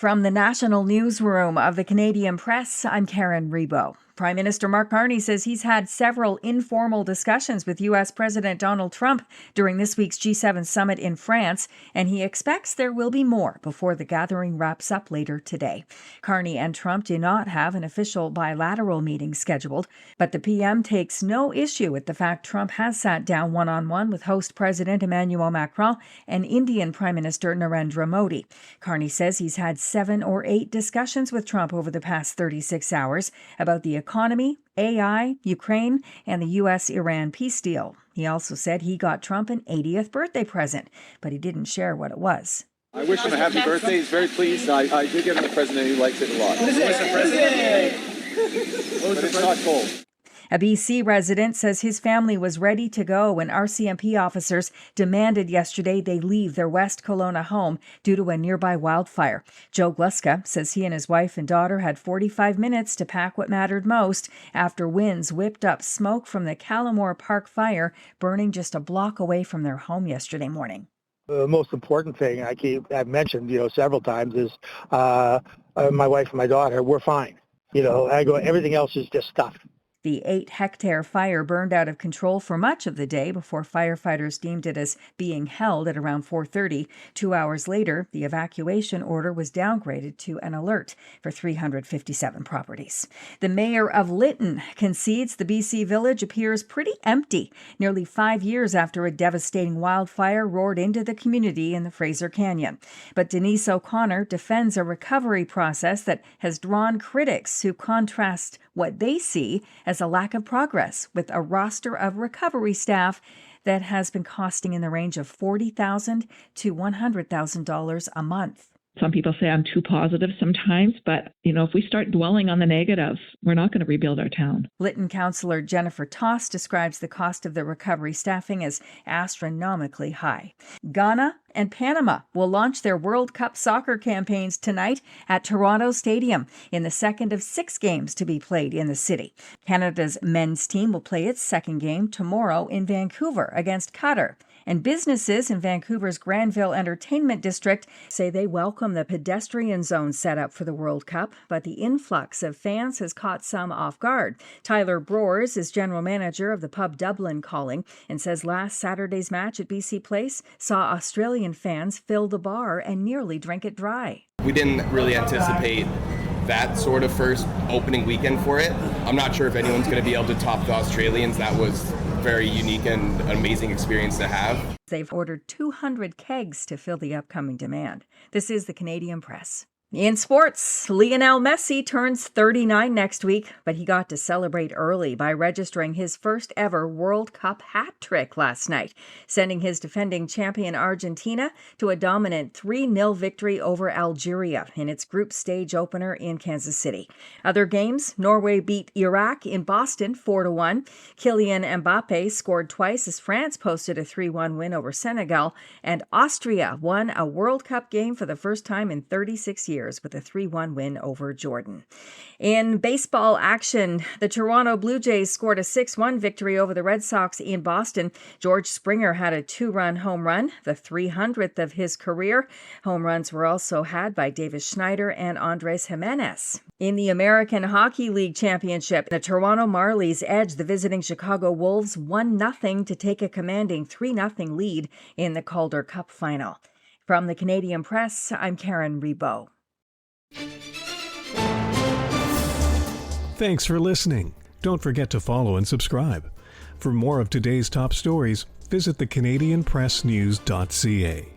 From the National Newsroom of the Canadian Press, I'm Karen Rebo. Prime Minister Mark Carney says he's had several informal discussions with U.S. President Donald Trump during this week's G7 summit in France, and he expects there will be more before the gathering wraps up later today. Carney and Trump do not have an official bilateral meeting scheduled, but the PM takes no issue with the fact Trump has sat down one-on-one with host President Emmanuel Macron and Indian Prime Minister Narendra Modi. Carney says he's had 7 or 8 discussions with Trump over the past 36 hours about the economy, AI, Ukraine, and the U.S.-Iran peace deal. He also said he got Trump an 80th birthday present, but he didn't share what it was. I wish him a happy birthday. He's very pleased. I did give him a present and he likes it a lot. What is it? But it's not cold. A BC resident says his family was ready to go when RCMP officers demanded yesterday they leave their West Kelowna home due to a nearby wildfire. Joe Gluska says he and his wife and daughter had 45 minutes to pack what mattered most after winds whipped up smoke from the Callamore Park fire, burning just a block away from their home yesterday morning. The most important thing I've mentioned, several times is my wife and my daughter, we're fine. Everything else is just stuff. The 8-hectare fire burned out of control for much of the day before firefighters deemed it as being held at around 4:30. 2 hours later, the evacuation order was downgraded to an alert for 357 properties. The mayor of Lytton concedes the BC village appears pretty empty, nearly 5 years after a devastating wildfire roared into the community in the Fraser Canyon. But Denise O'Connor defends a recovery process that has drawn critics who contrast what they see as a lack of progress with a roster of recovery staff that has been costing in the range of $40,000 to $100,000 a month. Some people say I'm too positive sometimes, but, if we start dwelling on the negatives, we're not going to rebuild our town. Lytton councillor Jennifer Toss describes the cost of the recovery staffing as astronomically high. Ghana and Panama will launch their World Cup soccer campaigns tonight at Toronto Stadium in the second of 6 games to be played in the city. Canada's men's team will play its second game tomorrow in Vancouver against Qatar. And businesses in Vancouver's Granville Entertainment District say they welcome the pedestrian zone set up for the World Cup, but the influx of fans has caught some off guard. Tyler Broers is general manager of the pub Dublin Calling and says last Saturday's match at BC Place saw Australian fans fill the bar and nearly drink it dry. We didn't really anticipate that sort of first opening weekend for it. I'm not sure if anyone's going to be able to top the Australians. That was very unique and amazing experience to have. They've ordered 200 kegs to fill the upcoming demand. This is the Canadian Press. In sports, Lionel Messi turns 39 next week, but he got to celebrate early by registering his first ever World Cup hat trick last night, sending his defending champion Argentina to a dominant 3-0 victory over Algeria in its group stage opener in Kansas City. Other games, Norway beat Iraq in Boston 4-1. Kylian Mbappe scored twice as France posted a 3-1 win over Senegal, and Austria won a World Cup game for the first time in 36 years. With a 3-1 win over Jordan. In baseball action, the Toronto Blue Jays scored a 6-1 victory over the Red Sox in Boston. George Springer had a 2-run home run, the 300th of his career. Home runs were also had by Davis Schneider and Andres Jimenez. In the American Hockey League Championship, the Toronto Marlies edged the visiting Chicago Wolves 1-0 to take a commanding 3-0 lead in the Calder Cup final. From the Canadian Press, I'm Karen Rebo. Thanks for listening. Don't forget to follow and subscribe. For more of today's top stories, visit thecanadianpressnews.ca.